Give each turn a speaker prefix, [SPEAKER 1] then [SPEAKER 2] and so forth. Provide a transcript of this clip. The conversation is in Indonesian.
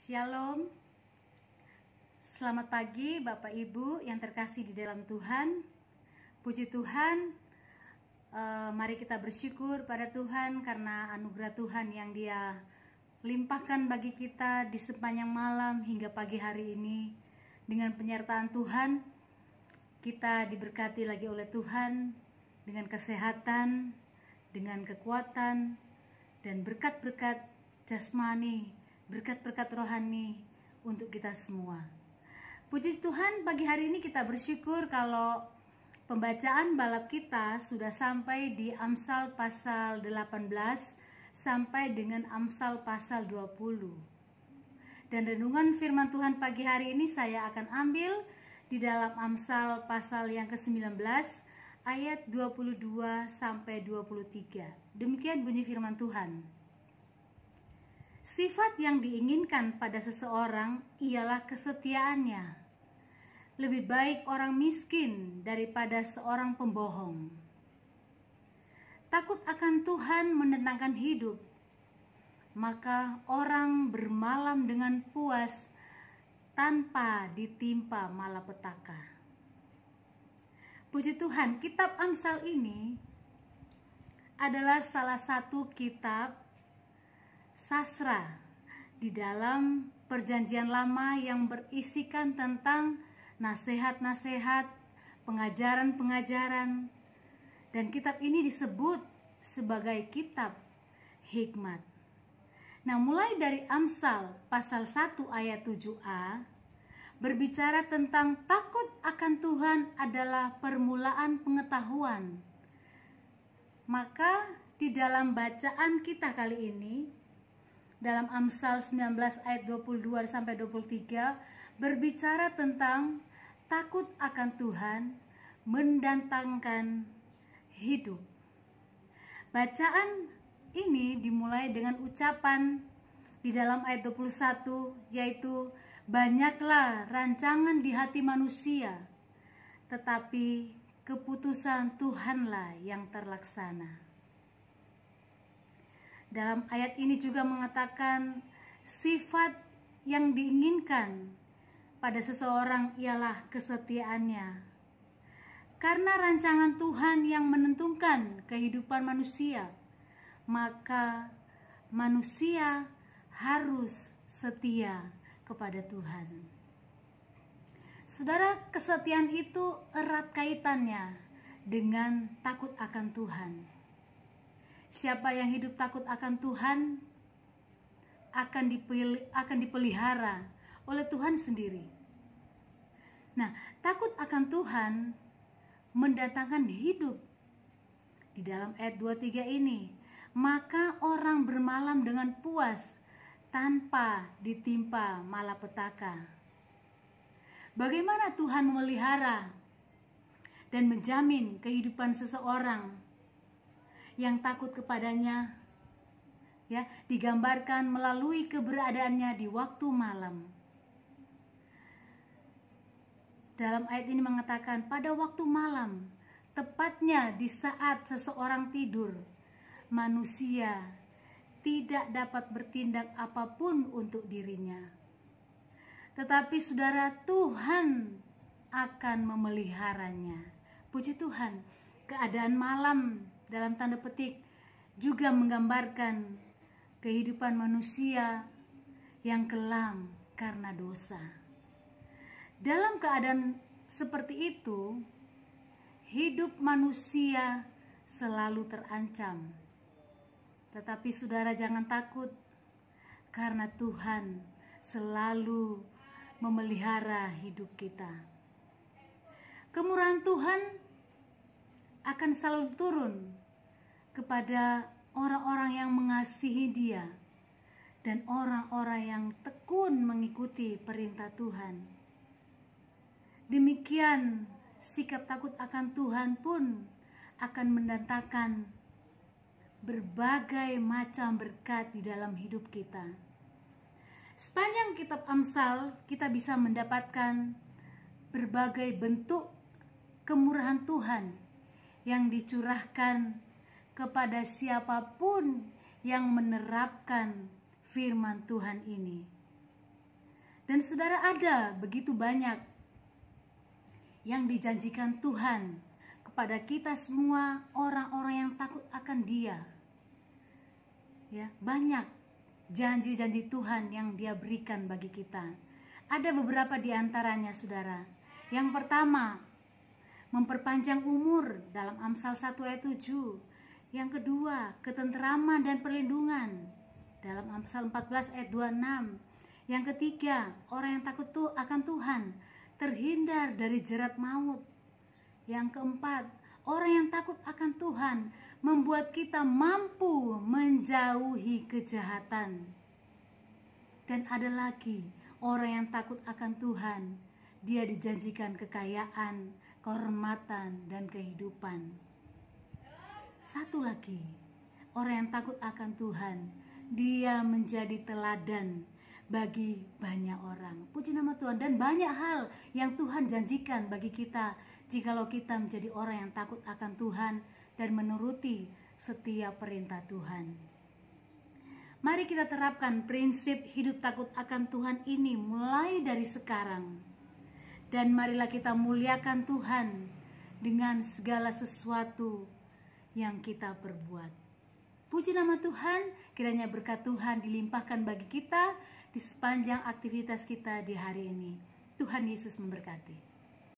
[SPEAKER 1] Shalom. Selamat pagi Bapak Ibu yang terkasih di dalam Tuhan. Puji Tuhan, mari kita bersyukur pada Tuhan karena anugerah Tuhan yang Dia limpahkan bagi kita di sepanjang malam hingga pagi hari ini. Dengan penyertaan Tuhan, kita diberkati lagi oleh Tuhan dengan kesehatan, dengan kekuatan, dan berkat-berkat jasmani, berkat-berkat rohani untuk kita semua. Puji Tuhan, pagi hari ini kita bersyukur kalau pembacaan balap kita sudah sampai di Amsal pasal 18 sampai dengan Amsal pasal 20. Dan renungan firman Tuhan pagi hari ini saya akan ambil di dalam Amsal pasal yang ke-19 ayat 22 sampai 23. Demikian bunyi firman Tuhan. Sifat yang diinginkan pada seseorang ialah kesetiaannya. Lebih baik orang miskin daripada seorang pembohong. Takut akan Tuhan mendatangkan hidup, maka orang bermalam dengan puas tanpa ditimpa malapetaka. Puji Tuhan, kitab Amsal ini adalah salah satu kitab sastra di dalam Perjanjian Lama yang berisikan tentang nasihat-nasihat, pengajaran-pengajaran, dan kitab ini disebut sebagai kitab hikmat. Nah, mulai dari Amsal pasal 1 ayat 7a berbicara tentang takut akan Tuhan adalah permulaan pengetahuan. Maka di dalam bacaan kita kali ini, dalam Amsal 19 ayat 22 sampai 23 berbicara tentang takut akan Tuhan mendatangkan hidup. Bacaan ini dimulai dengan ucapan di dalam ayat 21, yaitu banyaklah rancangan di hati manusia, tetapi keputusan Tuhanlah yang terlaksana. Dalam ayat ini juga mengatakan sifat yang diinginkan pada seseorang ialah kesetiaannya. Karena rancangan Tuhan yang menentukan kehidupan manusia, maka manusia harus setia kepada Tuhan. Saudara, kesetiaan itu erat kaitannya dengan takut akan Tuhan. Siapa yang hidup takut akan Tuhan akan dipelihara oleh Tuhan sendiri. Nah, takut akan Tuhan mendatangkan hidup. Di dalam ayat 23 ini, maka orang bermalam dengan puas tanpa ditimpa malapetaka. Bagaimana Tuhan memelihara dan menjamin kehidupan seseorang yang takut kepadanya, ya, digambarkan melalui keberadaannya di waktu malam. Dalam ayat ini mengatakan pada waktu malam, tepatnya di saat seseorang tidur, manusia tidak dapat bertindak apapun untuk dirinya. Tetapi saudara, Tuhan akan memeliharanya. Puji Tuhan, keadaan malam dalam tanda petik juga menggambarkan kehidupan manusia yang kelam karena dosa. Dalam keadaan seperti itu, hidup manusia selalu terancam. Tetapi saudara, jangan takut, karena Tuhan selalu memelihara hidup kita. Kemurahan Tuhan akan selalu turun kepada orang-orang yang mengasihi Dia dan orang-orang yang tekun mengikuti perintah Tuhan. Demikian sikap takut akan Tuhan pun akan mendatangkan berbagai macam berkat di dalam hidup kita. Sepanjang kitab Amsal kita bisa mendapatkan berbagai bentuk kemurahan Tuhan yang dicurahkan kepada siapapun yang menerapkan firman Tuhan ini. Dan saudara, ada begitu banyak yang dijanjikan Tuhan kepada kita semua orang-orang yang takut akan Dia. Ya, banyak janji-janji Tuhan yang Dia berikan bagi kita. Ada beberapa di antaranya, saudara. Yang pertama, memperpanjang umur dalam Amsal 1 ayat 7. Yang kedua, ketenteraman dan perlindungan dalam Amsal 14 ayat 26. Yang ketiga, orang yang takut akan Tuhan terhindar dari jerat maut. Yang keempat, orang yang takut akan Tuhan membuat kita mampu menjauhi kejahatan. Dan ada lagi, orang yang takut akan Tuhan, dia dijanjikan kekayaan, kehormatan, dan kehidupan. Satu lagi, orang yang takut akan Tuhan, dia menjadi teladan bagi banyak orang. Puji nama Tuhan. Dan banyak hal yang Tuhan janjikan bagi kita jikalau kita menjadi orang yang takut akan Tuhan dan menuruti setiap perintah Tuhan. Mari kita terapkan prinsip hidup takut akan Tuhan ini mulai dari sekarang. Dan marilah kita muliakan Tuhan dengan segala sesuatu yang kita perbuat. Puji nama Tuhan, kiranya berkat Tuhan dilimpahkan bagi kita di sepanjang aktivitas kita di hari ini. Tuhan Yesus memberkati.